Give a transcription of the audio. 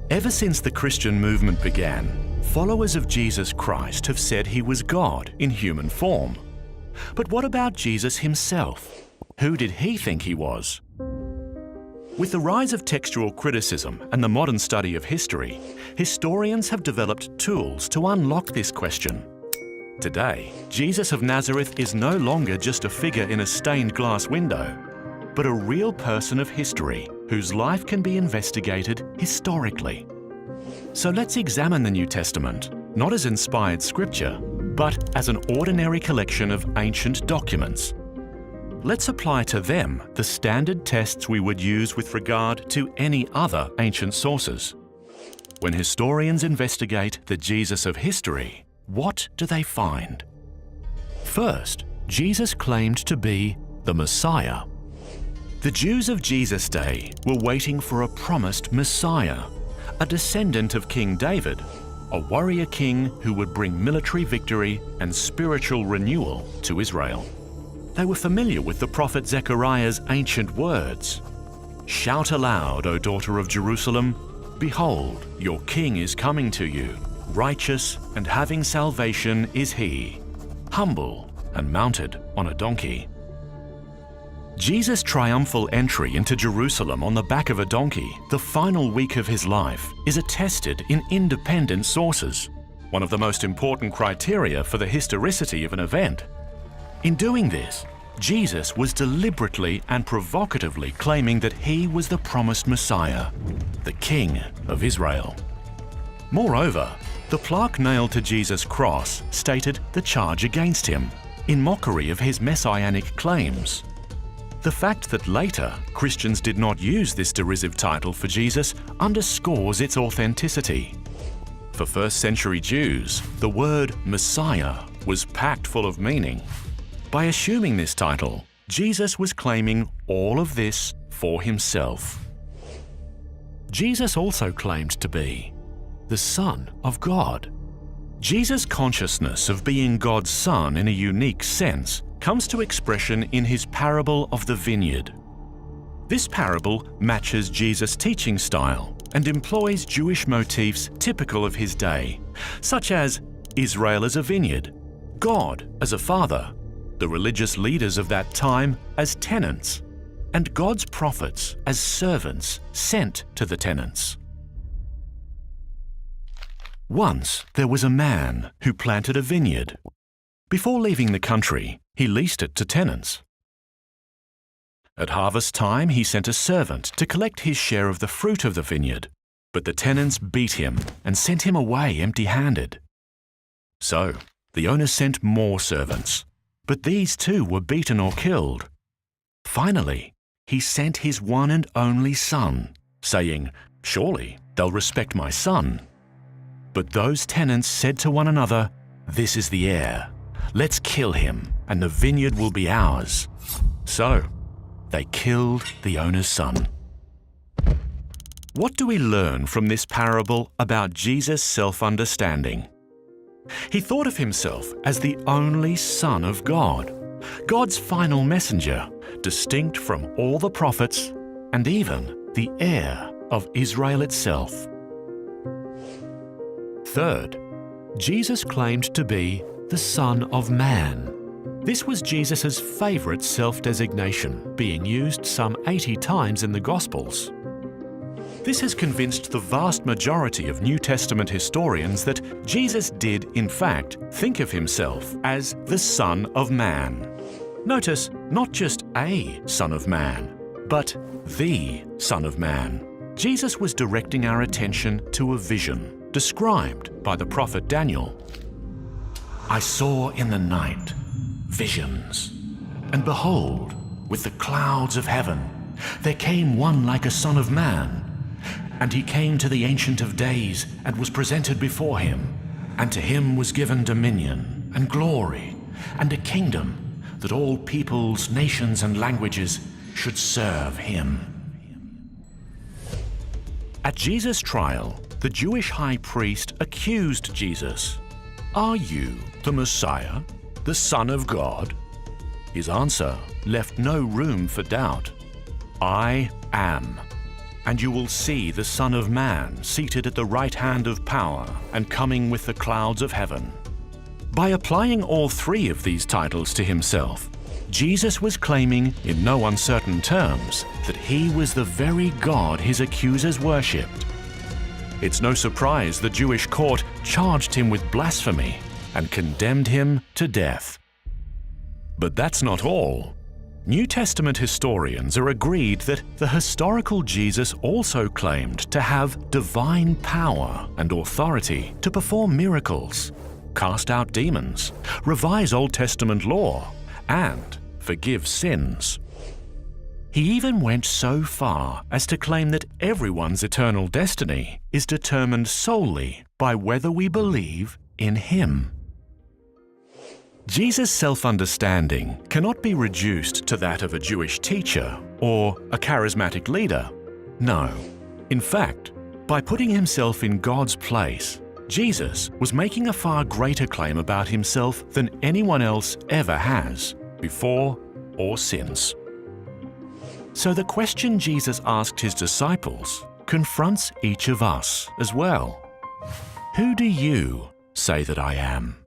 Ever since the Christian movement began, followers of Jesus Christ have said he was God in human form. But what about Jesus himself? Who did he think he was? With the rise of textual criticism and the modern study of history, historians have developed tools to unlock this question. Today, Jesus of Nazareth is no longer just a figure in a stained glass window, but a real person of history whose life can be investigated historically. So let's examine the New Testament, not as inspired scripture, but as an ordinary collection of ancient documents. Let's apply to them the standard tests we would use with regard to any other ancient sources. When historians investigate the Jesus of history, what do they find? First, Jesus claimed to be the Messiah. The Jews of Jesus' day were waiting for a promised Messiah, a descendant of King David, a warrior king who would bring military victory and spiritual renewal to Israel. They were familiar with the prophet Zechariah's ancient words. "Shout aloud, O daughter of Jerusalem, behold, your king is coming to you. Righteous and having salvation is he, humble and mounted on a donkey." Jesus' triumphal entry into Jerusalem on the back of a donkey, the final week of his life, is attested in independent sources, one of the most important criteria for the historicity of an event. In doing this, Jesus was deliberately and provocatively claiming that he was the promised Messiah, the King of Israel. Moreover, the plaque nailed to Jesus' cross stated the charge against him, in mockery of his messianic claims. The fact that later Christians did not use this derisive title for Jesus underscores its authenticity. For first-century Jews, the word Messiah was packed full of meaning. By assuming this title, Jesus was claiming all of this for himself. Jesus also claimed to be the Son of God. Jesus' consciousness of being God's Son in a unique sense comes to expression in his parable of the vineyard. This parable matches Jesus' teaching style and employs Jewish motifs typical of his day, such as Israel as a vineyard, God as a father, the religious leaders of that time as tenants, and God's prophets as servants sent to the tenants. Once there was a man who planted a vineyard. Before leaving the country, he leased it to tenants. At harvest time, he sent a servant to collect his share of the fruit of the vineyard, but the tenants beat him and sent him away empty-handed. So the owner sent more servants, but these too were beaten or killed. Finally, he sent his one and only son, saying, "Surely they'll respect my son." But those tenants said to one another, "This is the heir. Let's kill him, and the vineyard will be ours." So they killed the owner's son. What do we learn from this parable about Jesus' self-understanding? He thought of himself as the only Son of God, God's final messenger, distinct from all the prophets and even the heir of Israel itself. Third, Jesus claimed to be the Son of Man. This was Jesus' favorite self-designation, being used some 80 times in the Gospels. This has convinced the vast majority of New Testament historians that Jesus did, in fact, think of himself as the Son of Man. Notice, not just a Son of Man, but the Son of Man. Jesus was directing our attention to a vision described by the prophet Daniel. "I saw in the night visions, and behold, with the clouds of heaven, there came one like a son of man. And he came to the Ancient of Days and was presented before him. And to him was given dominion and glory and a kingdom that all peoples, nations, and languages should serve him." At Jesus' trial, the Jewish high priest accused Jesus. "Are you the Messiah, the Son of God?" His answer left no room for doubt. "I am." and you will see the Son of Man seated at the right hand of power and coming with the clouds of heaven." By applying all three of these titles to himself, Jesus was claiming in no uncertain terms that he was the very God his accusers worshipped. It's no surprise the Jewish court charged him with blasphemy and condemned him to death. But that's not all. New Testament historians are agreed that the historical Jesus also claimed to have divine power and authority to perform miracles, cast out demons, revise Old Testament law, and forgive sins. He even went so far as to claim that everyone's eternal destiny is determined solely by whether we believe in him. Jesus' self-understanding cannot be reduced to that of a Jewish teacher or a charismatic leader. No. In fact, by putting himself in God's place, Jesus was making a far greater claim about himself than anyone else ever has, before or since. So the question Jesus asked his disciples confronts each of us as well. Who do you say that I am?